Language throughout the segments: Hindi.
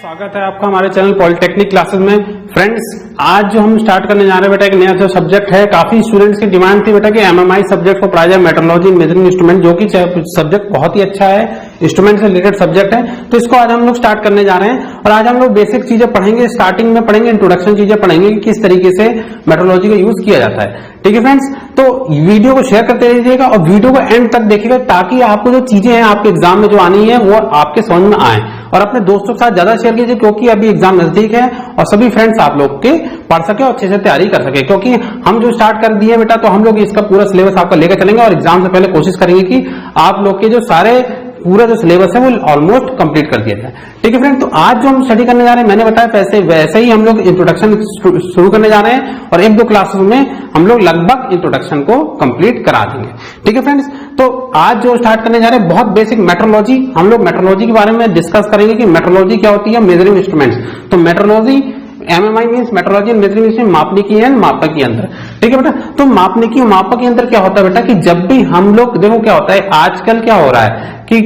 स्वागत है आपका हमारे चैनल पॉलिटेक्निक क्लासेस में। फ्रेंड्स, आज जो हम स्टार्ट करने जा रहे हैं बेटा, एक नया जो सब्जेक्ट है, काफी स्टूडेंट्स की डिमांड थी बेटा कि एमएमआई सब्जेक्ट को पढ़ाया जाए, मेट्रोलॉजी मेजरिंग इंस्ट्रूमेंट, जो कि सब्जेक्ट बहुत ही अच्छा है, इंस्ट्रूमेंट से रिलेटेड सब्जेक्ट है। तो इसको आज हम लोग स्टार्ट करने जा रहे हैं और आज हम लोग बेसिक चीजें पढ़ेंगे, स्टार्टिंग में पढ़ेंगे, इंट्रोडक्शन चीजें पढ़ेंगे कि किस तरीके से मेट्रोलॉजी का यूज किया जाता है। ठीक है फ्रेंड्स, तो वीडियो को शेयर करते रहिएगा और वीडियो को एंड तक देखिएगा ताकि आपको जो चीजें हैं आपके एग्जाम में जो आनी है वो आपके समझ में आए, और अपने दोस्तों के साथ ज्यादा शेयर कीजिए क्योंकि अभी एग्जाम नजदीक है और सभी फ्रेंड्स आप लोग के पढ़ सके और अच्छे से तैयारी कर सके। क्योंकि हम जो स्टार्ट कर दिए बेटा, तो हम लोग इसका पूरा सिलेबस आपका लेकर चलेंगे और एग्जाम से पहले कोशिश करेंगे कि आप लोग के जो सारे पूरा जो सिलेबस है वो ऑलमोस्ट कंप्लीट कर दिया जाए। ठीक है फ्रेंड, तो आज जो हम स्टडी करने जा रहे हैं, मैंने बताया वैसे ही हम लोग इंट्रोडक्शन शुरू करने जा रहे हैं और एक दो क्लासेस में हम लोग लगभग इंट्रोडक्शन को कंप्लीट करा देंगे। ठीक है फ्रेंड्स, तो आज जो स्टार्ट करने जा रहे हैं बहुत बेसिक मेट्रोलॉजी, हम लोग मेट्रोलॉजी के बारे में डिस्कस करेंगे कि मेट्रोलॉजी क्या होती है, मेजरिंग इंस्ट्रूमेंट्स। तो metrology MMI means metrology and measuring instrument, मापनिकी एंड मापक यंत्र। ठीक है बेटा, तो मापनिकी और मापक यंत्र क्या होता है बेटा कि जब भी हम लोग देखो क्या होता है, आजकल क्या हो रहा है कि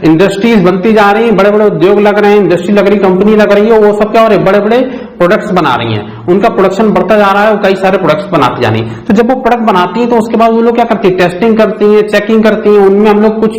इंडस्ट्रीज बनती जा रही है, बड़े बड़े उद्योग लग रहे हैं, इंडस्ट्री लग रही, कंपनी लग रही है, वो सब क्या हो रहे हैं, बड़े बड़े प्रोडक्ट्स बना रही हैं, उनका प्रोडक्शन बढ़ता जा रहा है, कई सारे प्रोडक्ट्स बनाती जानी। तो जब वो प्रोडक्ट बनाती है तो उसके बाद वो लोग क्या करती है, टेस्टिंग करती है, चेकिंग करती है, उनमें हम लोग कुछ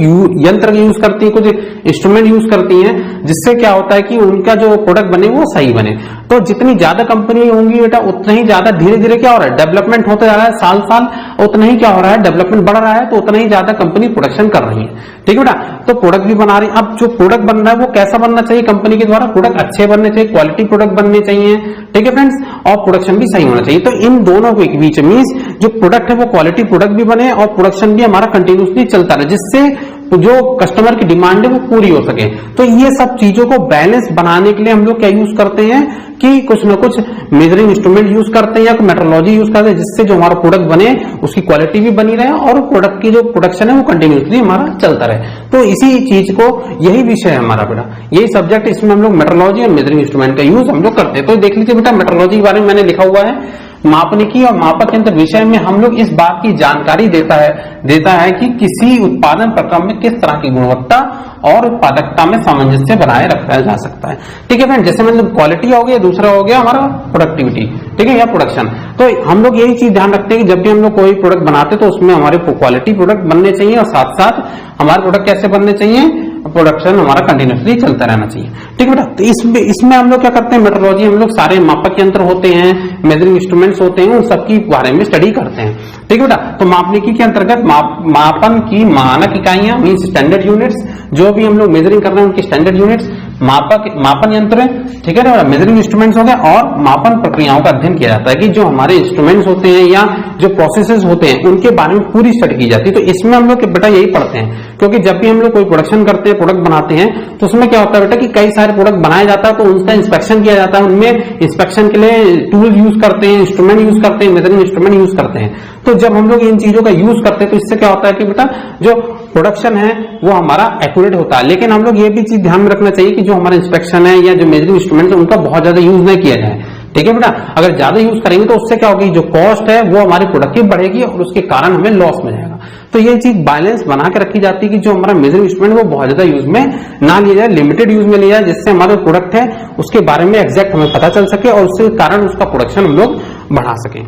यंत्र यूज करती है, कुछ इंस्ट्रूमेंट यूज करती हैं, जिससे क्या होता है कि उनका जो प्रोडक्ट बने वो सही बने। तो जितनी ज्यादा कंपनी होंगी बेटा उतना ही ज्यादा धीरे धीरे क्या हो रहा है, डेवलपमेंट होता जा रहा है, साल साल उतना ही क्या हो रहा है, डेवलपमेंट बढ़ रहा है, तो उतना ही ज्यादा कंपनी प्रोडक्शन कर रही है। ठीक है बेटा, तो प्रोडक्ट भी बना रही है। अब जो प्रोडक्ट बन रहा है वो कैसा बनना चाहिए, कंपनी के द्वारा प्रोडक्ट अच्छे बनने चाहिए, क्वालिटी प्रोडक्ट बनने चाहिए। ठीक है फ्रेंड्स, और प्रोडक्शन भी सही होना चाहिए। तो इन दोनों के बीच मींस जो प्रोडक्ट है वो क्वालिटी प्रोडक्ट भी बने और प्रोडक्शन भी हमारा कंटिन्यूसली चलता रहे, जिससे जो कस्टमर की डिमांड है वो पूरी हो सके। तो ये सब चीजों को बैलेंस बनाने के लिए हम लोग क्या यूज करते हैं कि कुछ ना कुछ मेजरिंग इंस्ट्रूमेंट यूज करते हैं या मेट्रोलॉजी यूज करते हैं, जिससे जो हमारा प्रोडक्ट बने उसकी क्वालिटी भी बनी रहे और प्रोडक्ट की जो प्रोडक्शन है वो कंटिन्यूसली हमारा चलता रहे। तो इसी चीज को, यही विषय है हमारा बेटा, यही सब्जेक्ट, इसमें हम लोग मेट्रोलॉजी और मेजरिंग इंस्ट्रूमेंट का यूज हम लोग करते हैं। तो देख लीजिए बेटा, मेट्रोलॉजी के बारे में मैंने लिखा हुआ है, मापनिकी और मापक यंत्र विषय में हम लोग इस बात की जानकारी देता है कि किसी उत्पादन प्रक्रम में किस तरह की गुणवत्ता और उत्पादकता में सामंजस्य बनाए रखा जा सकता है। ठीक है फ्रेंड, जैसे मतलब क्वालिटी हो गया, दूसरा हो गया हमारा प्रोडक्टिविटी, ठीक है, या प्रोडक्शन। तो हम लोग यही चीज ध्यान रखते हैं कि जब भी हम लोग कोई प्रोडक्ट बनाते हैं तो उसमें हमारे क्वालिटी प्रोडक्ट बनने चाहिए और साथ साथ हमारे प्रोडक्ट कैसे बनने चाहिए, प्रोडक्शन हमारा कंटिन्यूसली चलता रहना चाहिए। ठीक है बेटा, तो इसमें हम लोग क्या करते हैं, मेट्रोलॉजी हम लोग सारे मापक यंत्र होते हैं, मेजरिंग इंस्ट्रूमेंट्स होते हैं, उन सबकी बारे में स्टडी करते हैं। ठीक है बेटा, तो मापनिकी के अंतर्गत मापन की मानक इकाइयां मींस स्टैंडर्ड यूनिट्स, जो भी हम लोग मेजरिंग कर रहे हैं उनकी स्टैंडर्ड यूनिट्स, मापन यंत्र, ठीक है ना, मेजरिंग इंस्ट्रूमेंट्स हो गए, और मापन प्रक्रियाओं का अध्ययन किया जाता है कि जो हमारे इंस्ट्रूमेंट्स होते हैं या जो प्रोसेसेस होते हैं उनके बारे में पूरी स्टडी की जाती है। तो इसमें हम लोग बेटा यही पढ़ते हैं, क्योंकि जब भी हम लोग कोई प्रोडक्शन करते हैं, प्रोडक्ट बनाते हैं, तो उसमें क्या होता है बेटा कि कई सारे प्रोडक्ट बनाया जाता है, तो उनका इंस्पेक्शन किया जाता है, उनमें इंस्पेक्शन के लिए टूल यूज करते हैं, इंस्ट्रूमेंट यूज करते हैं, मेजरिंग इंस्ट्रूमेंट यूज करते हैं। तो जब हम लोग इन चीजों का यूज करते हैं तो इससे क्या होता है कि बेटा जो प्रोडक्शन है वो हमारा एक्यूरेट होता है। लेकिन हम लोग ये भी चीज ध्यान में रखना चाहिए कि जो हमारा इंस्पेक्शन है या जो मेजरिंग इंस्ट्रूमेंट है उनका बहुत ज्यादा यूज नहीं किया जाए। ठीक है बेटा, अगर ज्यादा यूज करेंगे तो उससे क्या होगी, जो कॉस्ट है वो हमारी प्रोडक्ट की बढ़ेगी और उसके कारण हमें लॉस में जाएगा। तो ये चीज बैलेंस बना के रखी जाती है कि जो हमारा मेजरिंग इंस्ट्रूमेंट वो बहुत ज्यादा यूज में ना लिया जाए, लिमिटेड यूज में लिया जाए, जिससे हमारा प्रोडक्ट है उसके बारे में एग्जैक्ट हमें पता चल सके और उसके कारण उसका प्रोडक्शन हम लोग बढ़ा सके।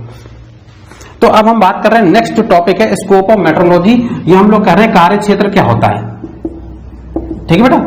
तो अब हम बात कर रहे हैं, नेक्स्ट टॉपिक है स्कोप ऑफ मेट्रोलॉजी। ये हम लोग कह रहे हैं कार्य क्षेत्र क्या होता है। ठीक है बेटा,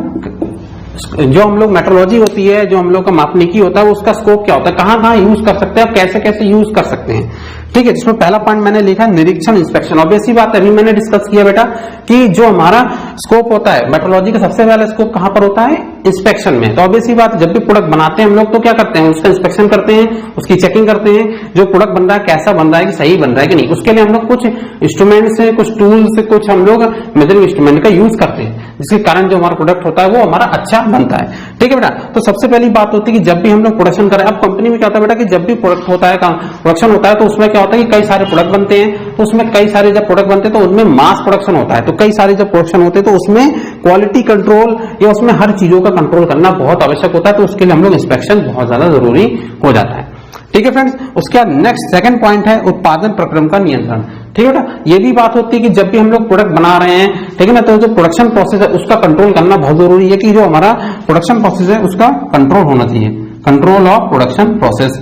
जो हम लोग मेट्रोलॉजी होती है, जो हम लोग का मापनिकी होता है, उसका स्कोप क्या होता है, कहां कहां यूज कर सकते हैं, कैसे कैसे यूज कर सकते हैं। ठीक है, जिसमें पहला पॉइंट मैंने लिखा है निरीक्षण, इंस्पेक्शन। ऑब्वियस सी बात है, अभी मैंने डिस्कस किया बेटा कि जो हमारा स्कोप होता है मेट्रोलॉजी का, सबसे पहला स्कोप कहां पर होता है, इंस्पेक्शन में। तो ऑब्वियस सी बात है, जब भी प्रोडक्ट बनाते हैं हम लोग तो क्या करते हैं, उसका इंस्पेक्शन करते हैं, उसकी चेकिंग करते हैं, जो प्रोडक्ट बन रहा है कैसा बन रहा है, कि सही बन रहा है कि नहीं। उसके लिए हम लोग कुछ इंस्ट्रूमेंट से, कुछ टूल से, कुछ हम लोग मेजरिंग इंस्ट्रूमेंट का यूज करते हैं, जिसके कारण जो हमारा प्रोडक्ट होता है वो हमारा अच्छा बनता है। ठीक है बेटा, तो सबसे पहली बात होती है कि जब भी हम लोग प्रोडक्शन करें, अब कंपनी में क्या होता है बेटा कि जब भी प्रोडक्ट होता है, प्रोडक्शन होता है, तो उसमें क्या होता है कि कई सारे प्रोडक्ट बनते हैं। तो उसमें कई सारे जब प्रोडक्ट बनते हैं तो उनमें मास प्रोडक्शन होता है। तो कई सारे जब प्रोडक्शन होते हैं तो उसमें क्वालिटी कंट्रोल या उसमें हर चीजों का कंट्रोल करना बहुत आवश्यक होता है। तो उसके लिए हम लोग इंस्पेक्शन बहुत ज्यादा जरूरी हो जाता है। ठीक है फ्रेंड्स, उसके बाद नेक्स्ट सेकंड पॉइंट है उत्पादन प्रक्रम का नियंत्रण। ठीक है बेटा, ये भी बात होती है कि जब भी हम लोग प्रोडक्ट बना रहे हैं, ठीक है ना, तो जो प्रोडक्शन प्रोसेस है उसका कंट्रोल करना बहुत जरूरी है कि जो हमारा प्रोडक्शन प्रोसेस है उसका कंट्रोल होना चाहिए, कंट्रोल ऑफ प्रोडक्शन प्रोसेस।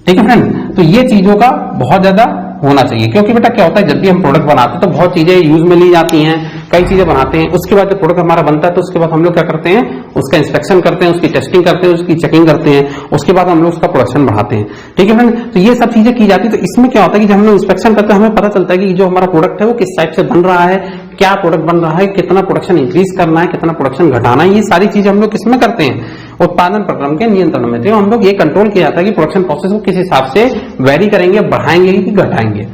ठीक है फ्रेंड, तो ये चीजों का बहुत ज्यादा होना चाहिए, क्योंकि बेटा क्या होता है जब भी हम प्रोडक्ट बनाते हैं तो बहुत चीजें यूज में ली जाती हैं, कई चीजें बनाते हैं, उसके बाद जब प्रोडक्ट हमारा बनता है तो उसके बाद हम लोग क्या करते हैं, उसका इंस्पेक्शन करते हैं, उसकी टेस्टिंग करते हैं, उसकी चेकिंग करते हैं, उसके बाद हम लोग उसका प्रोडक्शन बढ़ाते हैं। ठीक है फ्रेंड, तो ये सब चीजें की जाती है। तो इसमें क्या होता है कि जब हम लोग इंस्पेक्शन करते हैं हमें पता चलता है कि जो हमारा प्रोडक्ट है वो किस टाइप से बन रहा है, क्या प्रोडक्ट बन रहा है, कितना प्रोडक्शन इंक्रीज करना है, कितना प्रोडक्शन घटाना है, ये सारी चीजें हम लोग किसमें करते हैं, उत्पादन प्रक्रम के नियंत्रण में। तो हम लोग ये कंट्रोल किया जाता है कि प्रोडक्शन प्रोसेस को किस हिसाब से वेरी करेंगे, बढ़ाएंगे कि घटाएंगे।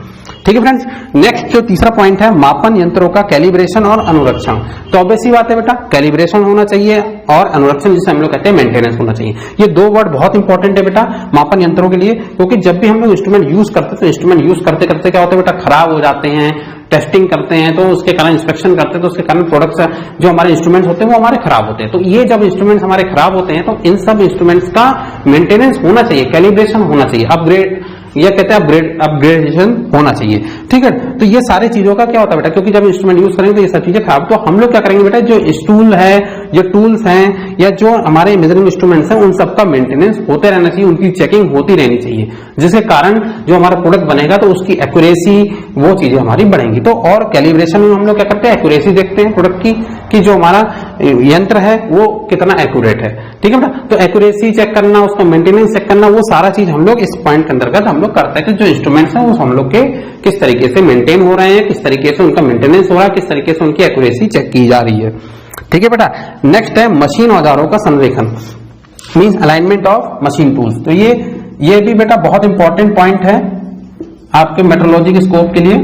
ठीक है फ्रेंड्स, नेक्स्ट जो तीसरा पॉइंट है मापन यंत्रों का कैलिब्रेशन और अनुरक्षण। तो ऑब्वियसली बात है बेटा, कैलिब्रेशन होना चाहिए और अनुरक्षण जिसे हम लोग कहते हैं मेंटेनेंस होना चाहिए। ये दो वर्ड बहुत इंपॉर्टेंट है बेटा मापन यंत्रों के लिए, क्योंकि जब भी हम लोग इंस्ट्रूमेंट यूज करते हैं तो इंस्ट्रूमेंट यूज करते करते क्या होता है बेटा, खराब हो जाते हैं, टेस्टिंग करते हैं तो उसके कारण, इंस्पेक्शन करते हैं तो उसके कारण प्रोडक्ट्स जो हमारे इंस्ट्रूमेंट्स होते हैं वो हमारे खराब होते हैं। तो ये जब इंस्ट्रूमेंट्स हमारे खराब होते हैं तो इन सब इंस्ट्रूमेंट्स का मेंटेनेंस होना चाहिए, कैलिब्रेशन होना चाहिए, अपग्रेड या कहते हैं अपग्रेडेशन होना चाहिए। ठीक है, तो ये सारी चीजों का क्या होता है बेटा, क्योंकि जब इंस्ट्रूमेंट यूज करेंगे तो ये सब चीजें खराब, तो हम लोग क्या करेंगे बेटा, जो स्टूल है, जो टूल्स हैं या जो हमारे मेजरिंग इंस्ट्रूमेंट्स हैं उन सबका मेंटेनेंस होते रहना चाहिए, उनकी चेकिंग होती रहनी चाहिए, जिसके कारण जो हमारा प्रोडक्ट बनेगा तो उसकी एक्यूरेसी, वो चीजें हमारी बढ़ेंगी। तो और कैलिब्रेशन में हम लोग क्या करते हैं, एक्यूरेसी देखते हैं प्रोडक्ट की कि जो हमारा यंत्र है वो कितना एक्यूरेट है। ठीक है बेटा, तो एक्यूरेसी चेक करना, उसका मेंटेनेंस चेक करना, वो सारा चीज हम लोग इस पॉइंट के अंतर्गत हम लोग करते हैं कि जो इंस्ट्रूमेंट्स हैं वो हम लोग के किस तरीके से मेंटेन हो रहे हैं, किस तरीके से उनका मेंटेनेंस हो रहा है, किस तरीके से उनकी एक्यूरेसी चेक की जा रही है। ठीक है बेटा, नेक्स्ट है मशीन औजारों का संरेखन, means alignment of machine tools. तो ये भी बेटा बहुत इंपॉर्टेंट पॉइंट है आपके मेट्रोलॉजी के स्कोप के लिए।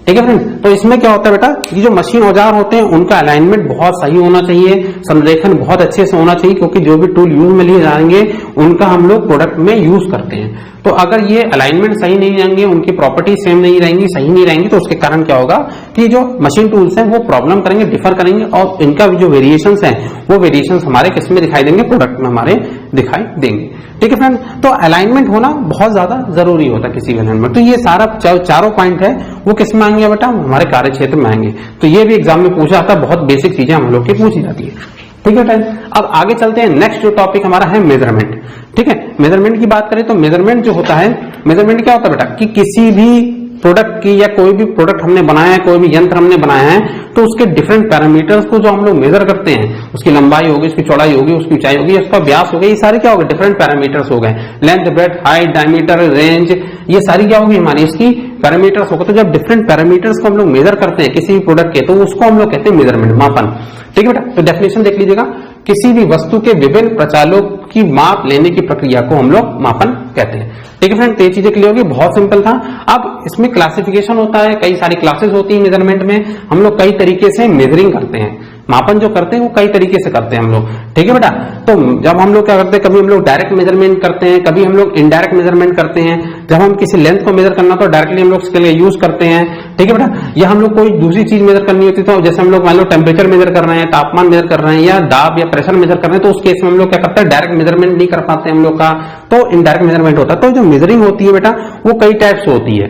ठीक है फ्रेंड, तो इसमें क्या होता है बेटा, ये जो मशीन औजार होते हैं उनका अलाइनमेंट बहुत सही होना चाहिए, संरेखन बहुत अच्छे से होना चाहिए, क्योंकि जो भी टूल यूज में लिए जाएंगे उनका हम लोग प्रोडक्ट में यूज करते हैं। तो अगर ये अलाइनमेंट सही नहीं रहेंगे, उनकी प्रॉपर्टी सेम नहीं रहेंगी, सही नहीं रहेंगी, तो उसके कारण क्या होगा कि जो मशीन टूल्स हैं वो प्रॉब्लम करेंगे, डिफर करेंगे, और इनका जो वेरिएशंस हैं वो वेरिएशंस हमारे किस में दिखाई देंगे, प्रोडक्ट में हमारे दिखाई देंगे। ठीक है फ्रेंड, तो अलाइनमेंट होना बहुत ज्यादा जरूरी होता है किसी भी अलाइनमेंट। तो ये सारा चारों पॉइंट है वो किस में आएंगे बेटा, हमारे कार्य क्षेत्र में आएंगे। तो ये भी एग्जाम में पूछा जाता है, बहुत बेसिक चीजें हम लोग की पूछी जाती है। ठीक है फ्रेंड, अब आगे चलते हैं। नेक्स्ट जो टॉपिक हमारा है मेजरमेंट। ठीक है, मेजरमेंट की बात करें तो मेजरमेंट जो होता है, मेजरमेंट क्या होता है बेटा कि किसी भी प्रोडक्ट की या कोई भी प्रोडक्ट हमने बनाया है, कोई भी यंत्र हमने बनाया है, तो उसके डिफरेंट पैरामीटर्स को जो हम लोग मेजर करते हैं, उसकी लंबाई होगी, उसकी चौड़ाई होगी, उसकी ऊंचाई होगी, उसका व्यास होगा, ये सारे क्या हो गए, डिफरेंट पैरामीटर्स हो गए, length, breadth, height, diameter, range, ये सारी क्या होगी हमारी इसकी पैरामीटर्स होगा। तो जब डिफरेंट पैरामीटर्स को हम लोग मेजर करते हैं किसी भी प्रोडक्ट के, तो उसको हम लोग कहते हैं मेजरमेंट, मापन। ठीक है बेटा, तो डेफिनेशन देख लीजिएगा, किसी भी वस्तु के विभिन्न प्रचालों की माप लेने की प्रक्रिया को हम लोग मापन कहते हैं। ठीक है फ्रेंड, तो ये चीजें क्लियर होगी, बहुत सिंपल था। अब इसमें क्लासिफिकेशन होता है, कई सारी क्लासेस होती है मेजरमेंट में, हम लोग कई तरीके से मेजरिंग करते हैं, मापन जो करते हैं वो कई तरीके से करते हैं हम लोग। ठीक है बेटा, तो जब हम लोग क्या करते हैं, कभी हम लोग डायरेक्ट मेजरमेंट करते हैं, कभी हम लोग इनडायरेक्ट मेजरमेंट करते हैं। जब हम किसी लेंथ को मेजर करना तो डायरेक्टली हम लोग इसके लिए यूज करते हैं। ठीक है बेटा, या हम लोग कोई दूसरी चीज मेजर करनी होती तो जैसे हम लोग मान लो टेम्परेचर मेजर कर रहे हैं, तापमान मेजर कर रहे हैं, या दाब या प्रेशर मेजर कर रहे हैं, तो उस केस में हम लोग क्या करते हैं, डायरेक्ट मेजरमेंट नहीं कर पाते हम लोग का, तो इनडायरेक्ट मेजरमेंट होता है। तो जो मेजरिंग होती है बेटा वो कई टाइप से होती है।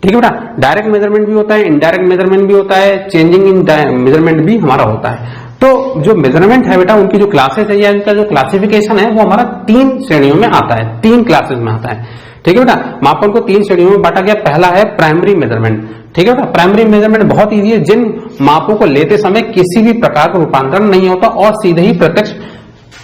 ठीक है बेटा, डायरेक्ट मेजरमेंट भी होता है, इनडायरेक्ट मेजरमेंट भी होता है, चेंजिंग इन मेजरमेंट भी हमारा होता है। तो जो मेजरमेंट है बेटा उनकी जो क्लासेस है या इनका जो क्लासिफिकेशन है वो हमारा 3 श्रेणियों में आता है, 3 क्लासेस में आता है। ठीक है बेटा, मापन को 3 श्रेणियों में बांटा गया। पहला है प्राइमरी मेजरमेंट। ठीक है बेटा, प्राइमरी मेजरमेंट बहुत ईजी है, जिन मापों को लेते समय किसी भी प्रकार का रूपांतरण नहीं होता और सीधे ही प्रत्यक्ष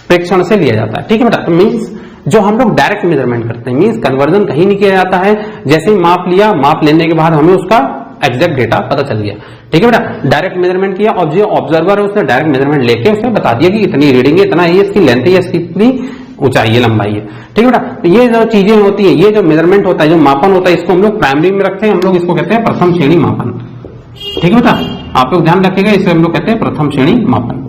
प्रेक्षण से लिया जाता है। ठीक है बेटा, तो मीन्स जो हम लोग डायरेक्ट मेजरमेंट करते हैं, मीन्स कन्वर्जन कहीं नहीं किया जाता है, जैसे ही माप लिया, माप लेने के बाद हमें उसका एग्जैक्ट डेटा पता चल गया। ठीक है बेटा, डायरेक्ट मेजरमेंट किया और जो ऑब्जर्वर है उसने डायरेक्ट मेजरमेंट लेके उसने बता दिया कि इतनी रीडिंग है, इतना है, इसकी लेंथ है, इसकी इतनी ऊंचाई है, लंबाई है। ठीक है बेटा, तो ये जो चीजें होती है, ये जो मेजरमेंट होता है, जो मापन होता है, इसको हम लोग प्राइमरी में रखते हैं, हम लोग इसको कहते हैं प्रथम श्रेणी मापन। ठीक है बेटा, आप लोग ध्यान रखिएगा, इसे हम लोग कहते हैं प्रथम श्रेणी मापन।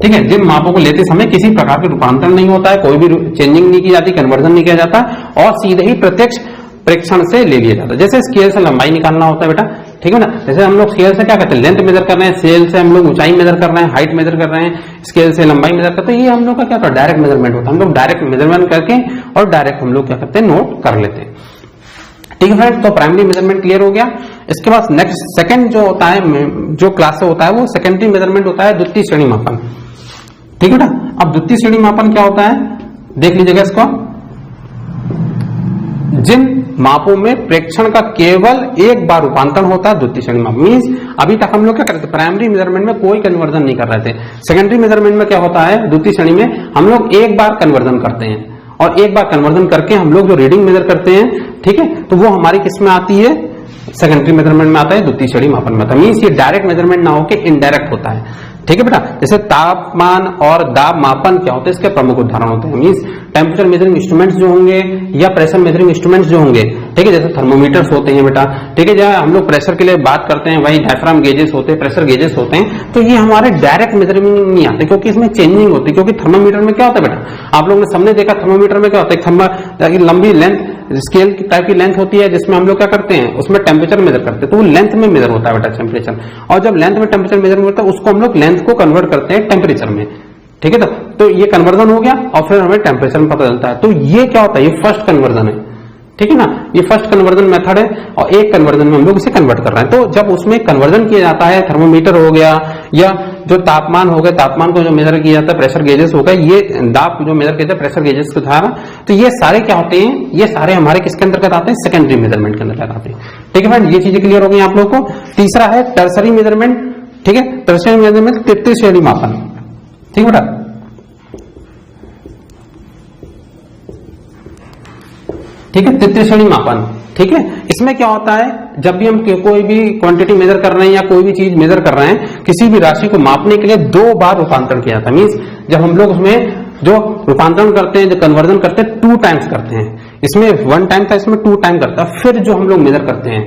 ठीक है, जिन मापों को लेते समय किसी प्रकार के रूपांतरण नहीं होता है, कोई भी चेंजिंग नहीं की जाती, कन्वर्जन नहीं किया जाता और सीधे ही प्रत्यक्ष प्रेक्षण से ले लिया जाता है। जैसे स्केल से लंबाई निकालना होता है बेटा, ठीक है ना, जैसे हम लोग स्केल से क्या करते हैं, लेंथ मेजर कर रहे हैं, स्केल से हम लोग ऊंचाई मेजर कर रहे हैं, हाइट मेजर कर रहे हैं, स्केल से लंबाई मेजर करते हैं, ये हम लोग का क्या होता है, डायरेक्ट मेजरमेंट होता है। हम लोग डायरेक्ट मेजरमेंट करके और डायरेक्ट हम लोग क्या करते हैं, नोट कर लेते हैं। ठीक है फ्रेंड, तो प्राइमरी मेजरमेंट क्लियर हो गया। इसके बाद नेक्स्ट सेकंड जो होता है, जो क्लास से होता है, वो सेकेंडरी मेजरमेंट होता है, द्वितीय श्रेणी मापन। ठीक है बेटा, अब द्वितीय श्रेणी मापन क्या होता है देख लीजिएगा इसको। जिन मापों में प्रेक्षण का केवल एक बार रूपांतरण होता है द्वितीय श्रेणी माप। मींस अभी तक हम लोग क्या करते थे, प्राइमरी मेजरमेंट में कोई कन्वर्जन नहीं कर रहे थे। सेकेंडरी मेजरमेंट में क्या होता है, द्वितीय श्रेणी में हम लोग एक बार कन्वर्जन करते हैं, और एक बार कन्वर्जन करके हम लोग जो रीडिंग मेजर करते हैं, ठीक है, तो वो हमारी किस में आती है, सेकेंडरी मेजरमेंट में आता है, द्वितीय श्रेणी मापन में आता है। मींस ये डायरेक्ट मेजरमेंट ना होकर इनडायरेक्ट होता है। ठीक है बेटा, जैसे तापमान और दाब मापन क्या होते हैं, इसके प्रमुख उदाहरण होते हैं। मींस टेम्परेचर मेजरिंग इंस्ट्रूमेंट्स जो होंगे या प्रेशर मेजरिंग इंस्ट्रूमेंट्स जो होंगे, ठीक है, जैसे थर्मोमीटर्स होते हैं बेटा, ठीक है, जहां हम लोग प्रेशर के लिए बात करते हैं, वही डायफ्राम गेजेस होते हैं, प्रेशर गेजेस होते हैं, तो ये हमारे डायरेक्ट मेजरिंग नहीं आते, क्योंकि इसमें चेंजिंग होती है। क्योंकि थर्मोमीटर में क्या होता है बेटा, आप लोगों ने सबने देखा, थर्मोमीटर में क्या होता है, लंबी लेंथ स्केल टाइप की लेंथ होती है, जिसमें हम लोग क्या करते हैं, उसमें टेम्परेचर मेजर करते हैं, तो वो लेंथ में मेजर होता है बेटा टेम्परेचर। और जब लेंथ में टेम्परेचर मेजर होता है, उसको हम लोग लेंथ को कन्वर्ट करते हैं टेम्परेचर में। ठीक है, तो ये कन्वर्जन हो गया, और फिर हमें टेम्परेचर में पता चलता है। तो ये क्या होता है, ये फर्स्ट कन्वर्जन है। ठीक है ना, ये फर्स्ट कन्वर्जन मेथड है, और एक कन्वर्जन में हम लोग इसे कन्वर्ट कर रहे हैं। तो जब उसमें कन्वर्जन किया जाता है, थर्मोमीटर हो गया, या जो तापमान हो गया, तापमान को जो मेजर किया जाता है, प्रेशर गेजेस हो गया, ये दाब जो मेजर किया जाता है प्रेशर गेजेस के द्वारा, तो ये सारे क्या होते हैं, ये सारे हमारे किसके अंतर्गत आते हैं, सेकेंडरी मेजरमेंट के अंदर आते हैं। ठीक है फ्रेंड, ये चीजें क्लियर हो गई आप लोगों को। तीसरा है टर्सरी मेजरमेंट। ठीक है, टर्सरी मेजरमेंट तृतीय श्रेणी मापन। ठीक है बेटा, ठीक है, तृतीय श्रेणी मापन। ठीक है, इसमें क्या होता है, जब भी हम कोई भी क्वांटिटी मेजर कर रहे हैं या कोई भी चीज मेजर कर रहे हैं, किसी भी राशि को मापने के लिए 2 बार रूपांतरण किया जाता है। मींस जब हम लोग उसमें जो रूपांतरण करते हैं, जो कन्वर्जन करते हैं, 2 टाइम्स करते हैं। इसमें 1 टाइम था, इसमें 2 टाइम करता है। फिर जो हम लोग मेजर करते हैं,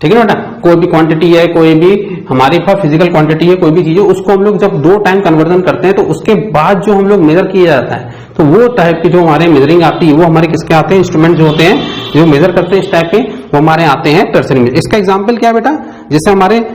ठीक है ना बेटा, कोई भी क्वांटिटी है, कोई भी हमारे पास फिजिकल क्वांटिटी है, कोई भी चीज है, उसको हम लोग जब 2 टाइम कन्वर्जन करते हैं, तो उसके बाद जो हम लोग मेजर किया जाता है, तो वो टाइप की जो हमारे मेजरिंग आती है, वो हमारे किसके आते हैं, इंस्ट्रूमेंट जो होते हैं, जो मेजर करते हैं इस टाइप के, वो हमारे आते हैं टर्सरी में। इसका एग्जाम्पल क्या है बेटा, जैसे हमारे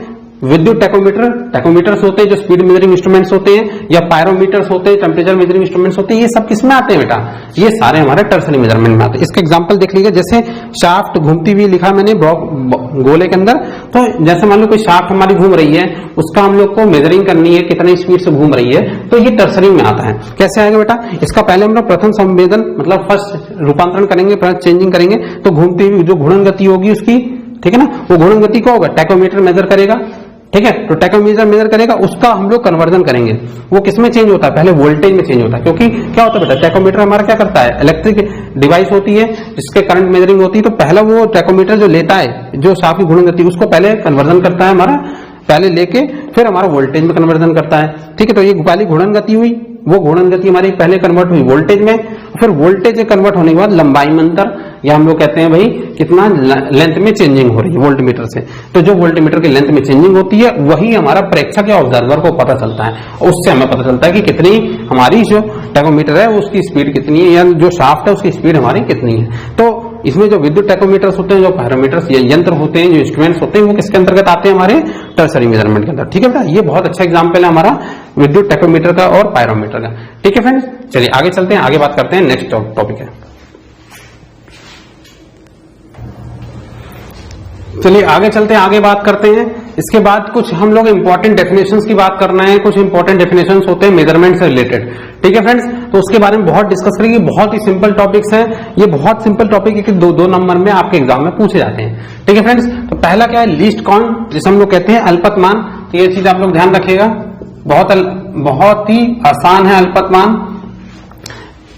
विद्युत टैकोमीटर्स होते हैं, जो स्पीड मेजरिंग इंस्ट्रूमेंट्स होते हैं, या पायरोमीटर्स होते हैं, टेम्परेचर मेजरिंग इंस्ट्रूमेंट्स होते हैं, ये सब किसमें आते हैं बेटा, ये सारे हमारे टर्सरी मेजरमेंट में आते हैं। इसका एग्जांपल देख लीजिए, जैसे शाफ्ट घूमती हुई लिखा मैंने गोले के अंदर, तो जैसे मान लो कोई शाफ्ट हमारी घूम रही है, उसका हम लोग को मेजरिंग करनी है, कितनी स्पीड से घूम रही है, तो ये टर्सरी में आता है। कैसे आएगा बेटा, इसका पहले हम लोग प्रथम संवेदन मतलब फर्स्ट रूपांतरण करेंगे, फर्स्ट चेंजिंग करेंगे, तो घूमती हुई जो घूर्णन गति होगी उसकी, ठीक है ना, वो घूर्णन गति क्या होगा, टैकोमीटर मेजर करेगा। ठीक है, तो टैकोमीटर मेजर करेगा, उसका हम लोग कन्वर्जन करेंगे। वो किसमें चेंज होता है, पहले वोल्टेज में चेंज होता है। क्योंकि क्या होता है बेटा, टैकोमीटर हमारा क्या करता है, इलेक्ट्रिक डिवाइस होती है, जिसके करंट मेजरिंग होती है, तो पहला वो टैकोमीटर जो लेता है, जो शाफ्ट की घूर्णन गति, उसको पहले कन्वर्जन करता है हमारा, पहले लेके फिर हमारा वोल्टेज में कन्वर्जन करता है। ठीक है, तो ये पहली घूर्णन गति हुई, वो घूर्णन गति हमारी पहले कन्वर्ट हुई वोल्टेज में, फिर वोल्टेज कन्वर्ट होने के बाद लंबाई में अंतर, या हम लोग कहते हैं भाई कितना लेंथ में चेंजिंग हो रही है वोल्टमीटर से। तो जो वोल्टमीटर की लेंथ में चेंजिंग होती है, वही हमारा प्रेक्षक या ऑब्जर्वर को पता चलता है, और उससे हमें पता चलता है कि कितनी हमारी जो टैकोमीटर है उसकी स्पीड कितनी है, या जो शाफ्ट है उसकी स्पीड हमारी कितनी है। तो इसमें जो विद्युत टैकोमीटर्स होते हैं, जो पायरोमीटर्स यंत्र होते हैं, जो इंस्ट्रूमेंट्स होते हैं, वो किसके अंतर्गत आते हैं, हमारे टर्सरी मेजरमेंट के अंदर। ठीक है बेटा, ये बहुत अच्छा एग्जांपल है हमारा विद्युत टैकोमीटर का और पायरोमीटर का। ठीक है फ्रेंड्स, चलिए आगे चलते हैं, आगे बात करते हैं। नेक्स्ट टॉपिक है, चलिए आगे चलते हैं, आगे बात करते हैं। इसके बाद कुछ हम लोग इंपॉर्टेंट डेफिनेशंस की बात करना है। कुछ इंपॉर्टेंट डेफिनेशंस होते हैं मेजरमेंट से रिलेटेड। ठीक है फ्रेंड्स, तो उसके बारे में बहुत डिस्कस करेंगे। बहुत ही सिंपल टॉपिक्स हैं, ये बहुत सिंपल टॉपिक है कि 2 नंबर में आपके एग्जाम में पूछे जाते हैं। ठीक है फ्रेंड्स, तो पहला क्या है, लीस्ट काउंट, जिसे हम लोग कहते हैं अल्पतमान। तो ये चीज आप लोग ध्यान रखिएगा, बहुत ही आसान है अल्पतमान,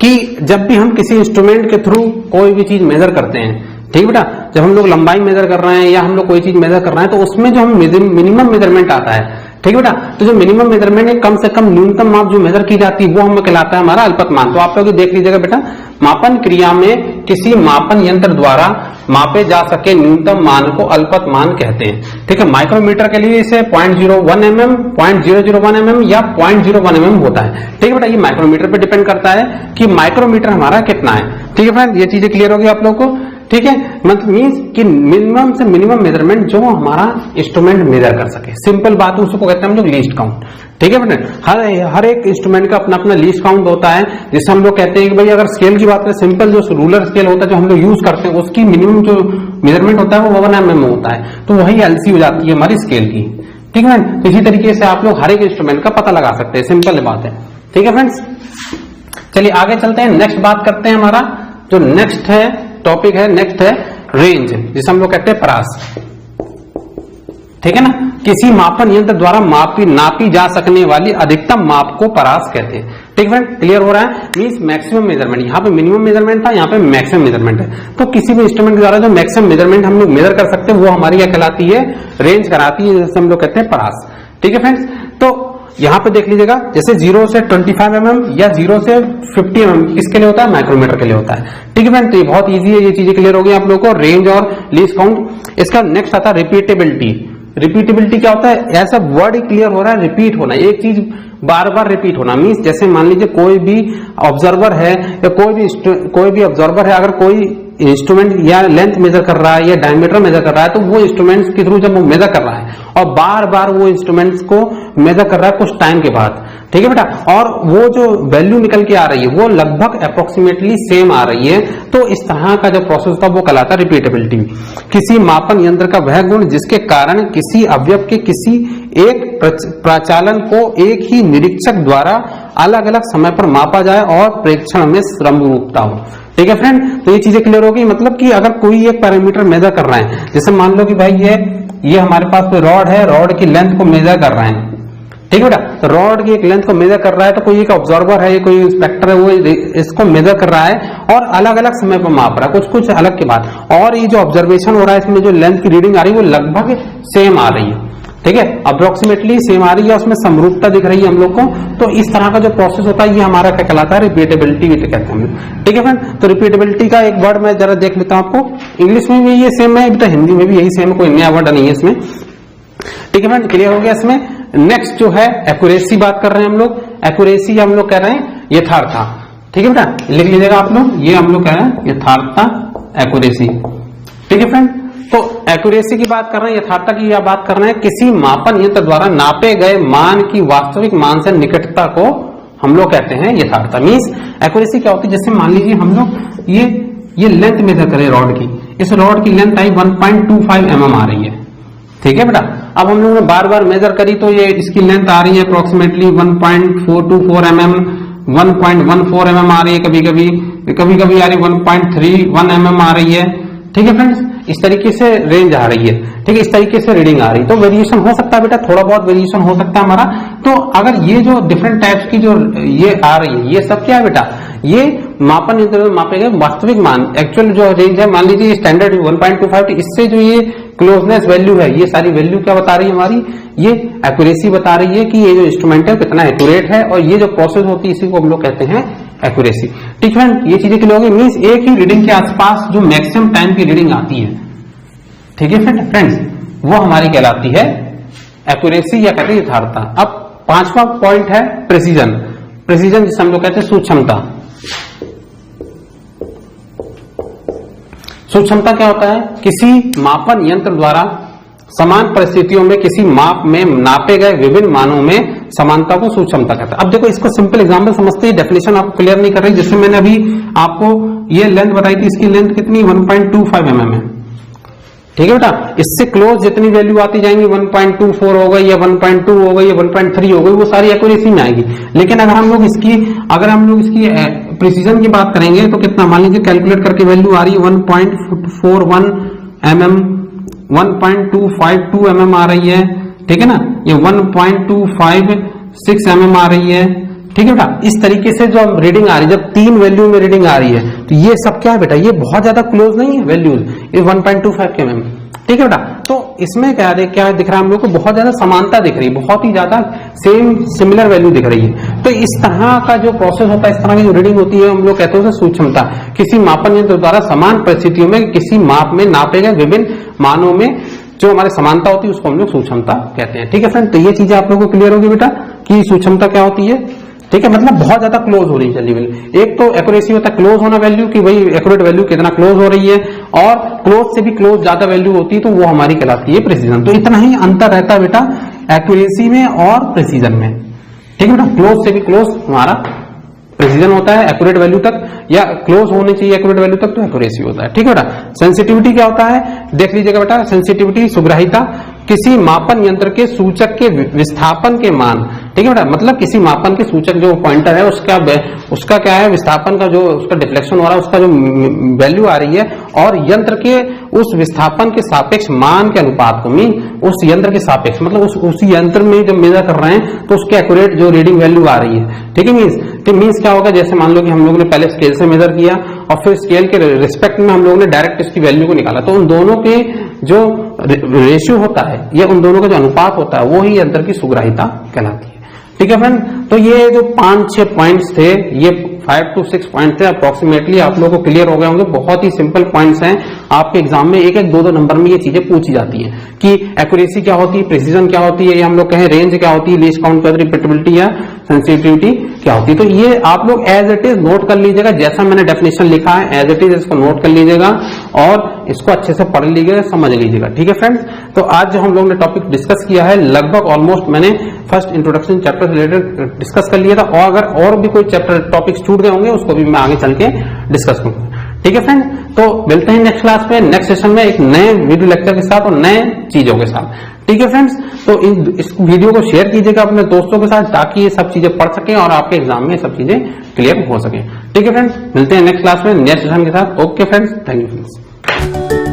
कि जब भी हम किसी इंस्ट्रूमेंट के थ्रू कोई भी चीज मेजर करते हैं, ठीक है बेटा, जब हम लोग लंबाई मेजर कर रहे हैं या हम लोग कोई चीज मेजर कर रहे हैं, तो उसमें जो हम मिनिमम मेजरमेंट आता है, ठीक है बेटा, तो जो मिनिमम मेजरमेंट है, कम से कम न्यूनतम माप जो मेजर की जाती है, वो हमें कहलाता है हमारा अल्पतमान। तो आप लोग देख लीजिएगा बेटा, मापन क्रिया में किसी मापन यंत्र द्वारा मापे जा सके न्यूनतम मान को अल्पतमान कहते हैं। ठीक है, माइक्रोमीटर के लिए इसे 0.01 mm, 0.001 mm या 0.01 mm होता है। ठीक है बेटा, ये माइक्रोमीटर पे डिपेंड करता है कि माइक्रोमीटर हमारा कितना है। ठीक है फ्रेंड, ये चीजें क्लियर होगी आप लोगों को। ठीक है, मतलब मीन्स कि मिनिमम से मिनिमम मेजरमेंट जो हमारा इंस्ट्रूमेंट मेजर कर सके। सिंपल बात उसको कहते हैं हम लोग लीस्ट काउंट। ठीक है बेटा, हर एक इंस्ट्रूमेंट का अपना अपना लीस्ट काउंट होता है, जिससे हम लोग कहते हैं कि भाई अगर स्केल की बात करें, सिंपल जो रूलर स्केल होता है जो हम लोग यूज करते हैं, उसकी मिनिमम जो मेजरमेंट होता है वो 1 mm होता है, तो वही एलसी हो जाती है हमारी स्केल की। ठीक है, तो इसी तरीके से आप लोग हर एक इंस्ट्रूमेंट का पता लगा सकते हैं, सिंपल बात है। ठीक है फ्रेंड्स, चलिए आगे चलते हैं, नेक्स्ट बात करते हैं। हमारा जो नेक्स्ट है टॉपिक है, नेक्स्ट है रेंज, जिसे हम लोग कहते हैं परास। ठीक है ना, किसी मापन यंत्र द्वारा नापी जा सकने वाली अधिकतम माप को परास कहते हैं। ठीक है, क्लियर हो रहा है, मींस मैक्सिमम मेजरमेंट। यहाँ पे मिनिमम मेजरमेंट था, यहाँ पे मैक्सिमम मेजरमेंट है। तो किसी भी इंस्ट्रूमेंट के द्वारा जो मैक्सिमम मेजरमेंट हम लोग मेजर कर सकते हैं वो हमारी क्या कहलाती है, रेंज कराती है, जैसे हम लोग कहते हैं परास। ठीक है फ्रेंड्स, तो यहां पे देख लीजिएगा, जैसे 0 से 25 mm या 0 से 50 mm किसके लिए होता है, माइक्रोमीटर के लिए होता है। ठीक है फ्रेंड, तो ये बहुत इजी है, ये चीजें क्लियर हो गई आप लोगों को, रेंज और लीस्ट काउंट। इसका नेक्स्ट आता है रिपीटेबिलिटी। रिपीटेबिलिटी क्या होता है, ऐसा वर्ड ही क्लियर हो रहा है, रिपीट होना, एक चीज बार बार रिपीट होना। मीन्स जैसे मान लीजिए कोई भी ऑब्जर्वर है या कोई भी ऑब्जर्वर है, अगर कोई इंस्ट्रूमेंट या लेंथ मेजर कर रहा है या डायमीटर मेजर कर रहा है, तो वो इंस्ट्रूमेंट्स के थ्रू जब वो मेजर कर रहा है और बार बार वो इंस्ट्रूमेंट्स को मेजर कर रहा है कुछ टाइम के बाद, ठीक है बेटा, और वो जो वैल्यू निकल के आ रही है वो लगभग अप्रोक्सीमेटली सेम आ रही है, तो इस तरह का जो प्रोसेस होता है वो कहलाता है रिपीटेबिलिटी। किसी मापन यंत्र का वह गुण जिसके कारण किसी अवयव के किसी एक प्रचालन को एक ही निरीक्षक द्वारा अलग अलग समय पर मापा जाए और प्रेक्षण में समरूपता हो। ठीक है फ्रेंड, तो ये चीजें क्लियर हो गई। मतलब कि अगर कोई एक पैरामीटर मेजर कर रहे हैं, जैसे मान लो कि भाई ये हमारे पास कोई रॉड है, रॉड की लेंथ को मेजर कर रहे हैं, ठीक है बेटा, तो रॉड की एक लेंथ को मेजर कर रहा है, तो कोई एक ऑब्जर्वर है, कोई इंस्पेक्टर है, वो इसको मेजर कर रहा है और अलग अलग समय पर माप रहा है, कुछ कुछ अलग के बाद, और ये जो ऑब्जर्वेशन हो रहा है इसमें जो लेंथ की रीडिंग आ रही है वो लगभग सेम आ रही है। ठीक है, अप्रोक्सीमेटली सेम आ रही है, उसमें समरूपता दिख रही है हम लोग को। तो इस तरह का जो प्रोसेस होता है ये हमारा क्या कहलाता है, रिपीटेबिलिटी भी कहते हैं। ठीक है फ्रेंड, तो रिपीटेबिलिटी का एक वर्ड मैं जरा देख लेता हूं आपको। इंग्लिश में भी ये सेम है, बेटा हिंदी में भी यही सेम है, कोई नया वर्ड नहीं है इसमें। ठीक है फ्रेंड, क्लियर हो गया इसमें। नेक्स्ट जो है एक्यूरेसी बात कर रहे हैं हम लोग। एक्यूरेसी हम लोग कह रहे हैं यथार्थता। ठीक है बेटा, लिख लीजिएगा आप लोग, ये हम लोग कह रहे हैं यथार्थता, एक्यूरेसी। ठीक है फ्रेंड, तो एक्यूरेसी की बात कर रहे हैं, यथार्थता की या बात कर रहे हैं किसी मापन यंत्र द्वारा नापे गए मान की वास्तविक मान से निकटता को हम लोग कहते हैं यथार्थता। मींस एक्यूरेसी क्या होती है, जैसे मान लीजिए हम लोग ये लेंथ मेजर करें रॉड की, इस रॉड की लेंथ आई 1.25 mm आ रही है। ठीक है बेटा, अब हम लोगों ने बार बार मेजर करी तो ये इसकी लेंथ आ रही है अप्रोक्सीमेटली 1.424 mm, 1.14 mm आ रही है, कभी कभी आ रही है 1.31 mm आ रही है। ठीक है फ्रेंड्स, इस तरीके से रेंज आ रही है। ठीक है, इस तरीके से रीडिंग आ रही है, तो वेरिएशन हो सकता है बेटा, थोड़ा बहुत वेरिएशन हो सकता है हमारा। तो अगर ये जो डिफरेंट टाइप्स की जो ये आ रही है, ये सब क्या है बेटा, ये मापन यंत्र में मापे गए वास्तविक मान, एक्चुअल जो रेंज है, मान लीजिए स्टैंडर्ड 1.25, इससे जो ये क्लोजनेस वैल्यू है, ये सारी वैल्यू क्या बता रही है हमारी, ये एक्यूरेसी बता रही है कि ये जो इंस्ट्रूमेंट है कितना एक्यूरेट है, और ये जो प्रोसेस होती है इसी को हम लोग कहते हैं एक्यूरेसी। ठीक है, ये चीजें क्लियर होगी। मींस एक ही रीडिंग के आसपास जो मैक्सिमम टाइम की रीडिंग आती है, ठीक है फ्रेंड्स, वो हमारी कहलाती है एक्यूरेसी या कहते हैं यथार्थता। अब पांचवा पॉइंट है प्रेसिजन। प्रेसिजन जिसे हम लोग कहते हैं सूक्ष्मता। सूक्ष्मता क्या होता है, किसी मापन यंत्र द्वारा समान परिस्थितियों में किसी माप में नापे गए विभिन्न मानों में समानता को सूक्ष्मता कहता है। अब देखो इसको सिंपल एग्जांपल समझते ही, डेफिनेशन आपको क्लियर नहीं कर रही। जैसे मैंने अभी आपको ये लेंथ बताई थी, इसकी लेंथ कितनी 1.25 mm है। ठीक है बेटा, इससे क्लोज जितनी वैल्यू आती जाएंगी, 1.24 हो गई या 1.2 हो गई या 1.3 हो गई, वो सारी एक्यूरेसी में आएगी। लेकिन अगर हम लोग इसकी प्रिसीजन की बात करेंगे तो कितना, मान लीजिए कैलकुलेट करके वैल्यू आ रही है 1.41 mm, 1.252 mm आ रही है। ठीक है ना, ये 1.256 mm आ रही है। ठीक है बेटा, इस तरीके से जो रीडिंग आ रही है, जब 3 वैल्यू में रीडिंग आ रही है, तो ये सब क्या है बेटा, ये बहुत ज्यादा क्लोज नहीं है वैल्यूज, ये 1.25 mm। ठीक है बेटा, तो इसमें क्या दिख रहा है हम लोग को, बहुत ज्यादा समानता दिख रही है, बहुत ही ज्यादा सिमिलर वैल्यू दिख रही है। तो इस तरह का जो प्रोसेस होता है, इस तरह की जो रीडिंग होती है, हम लोग कहते हैं उसे सूक्ष्मता। किसी मापन यंत्र द्वारा समान परिस्थितियों में किसी माप में नापे गए विभिन्न मानों में जो हमारी समानता होती है उसको हम लोग सूक्ष्मता कहते हैं। ठीक है फ्रेंड, तो ये चीजें आप लोगों को क्लियर होगी बेटा कि सूक्ष्मता क्या होती है। ठीक है, मतलब बहुत ज्यादा क्लोज हो रही है वैल्यू। एक तो एक्यूरेसी होता है क्लोज होना वैल्यू की भाई एक्यूरेट वैल्यू कितना क्लोज हो रही है, और क्लोज से भी क्लोज ज्यादा वैल्यू होती है तो वो हमारी कहलाती है प्रिसीजन। तो इतना ही अंतर रहता है बेटा एक्यूरेसी में और प्रिसीजन में। ठीक है बेटा, क्लोज से भी क्लोज हमारा प्रिसीजन होता है एक्यूरेट वैल्यू तक, या क्लोज होने चाहिए एक्यूरेट वैल्यू तक तो एक्यूरेसी होता है। ठीक है बेटा, सेंसिटिविटी क्या होता है देख लीजिएगा बेटा। सेंसिटिविटी सुग्राहिता किसी मापन यंत्र के सूचक के विस्थापन के मान, ठीक है बेटा, मतलब किसी मापन के सूचक जो पॉइंटर है उसका क्या है विस्थापन का जो उसका डिफ्लेक्शन हो रहा है उसका जो वैल्यू आ रही है, और यंत्र के उस विस्थापन के सापेक्ष मान के अनुपात को मीन उस यंत्र के सापेक्ष मतलब उस यंत्र में जब मेजर कर रहे हैं तो उसके एक्यूरेट जो रीडिंग वैल्यू आ रही है। ठीक है, मीन्स क्या होगा, जैसे मान लो कि हम लोगों ने पहले स्केल से मेजर किया और फिर स्केल के रिस्पेक्ट में हम लोगों ने डायरेक्ट इसकी वैल्यू को निकाला, तो उन दोनों के जो रेशियो होता है या उन दोनों का जो अनुपात होता है वो ही यंत्र की सुग्राहिता कहलाती है। ठीक है फ्रेंड, तो ये जो 5-6 पॉइंट्स थे, ये 5 to 6 पॉइंट थे अप्रोक्सीमेटली, आप लोगों को क्लियर हो गए होंगे। बहुत ही सिंपल पॉइंट्स हैं, आपके एग्जाम में 1-1, 2-2 नंबर में ये चीजें पूछी जाती हैं कि एक्यूरेसी क्या होती है, प्रिसीजन क्या होती है, या हम लोग कहें रेंज क्या होती है, लीस्ट काउंट रिपीटेबिलिटी या सेंसिटिविटी क्या होती है। तो ये आप लोग एज इट इज नोट कर लीजिएगा, जैसा मैंने डेफिनेशन लिखा है एज इट इज इसको नोट कर लीजिएगा और इसको अच्छे से पढ़ लीजिएगा, समझ लीजिएगा। ठीक है फ्रेंड्स, तो आज जो हम लोगों ने टॉपिक डिस्कस किया है लगभग ऑलमोस्ट मैंने first introduction chapter related discuss कर लिया था, और अगर और भी कोई चैप्टर टॉपिक्स छूट गए होंगे उसको भी मैं आगे चल के डिस्कस करूंगा। ठीक है फ्रेंड, तो मिलते हैं नेक्स्ट क्लास में, नेक्स्ट सेशन में एक नए वीडियो लेक्चर के साथ और नए चीजों के साथ। ठीक है फ्रेंड्स, तो इस वीडियो को शेयर कीजिएगा अपने दोस्तों के साथ ताकि ये सब चीजें पढ़ सकें और आपके एग्जाम में सब चीजें क्लियर हो सके। ठीक है फ्रेंड्स, मिलते हैं नेक्स्ट क्लास में नेक्स्ट सेशन के साथ। Okay friends, thank you friends.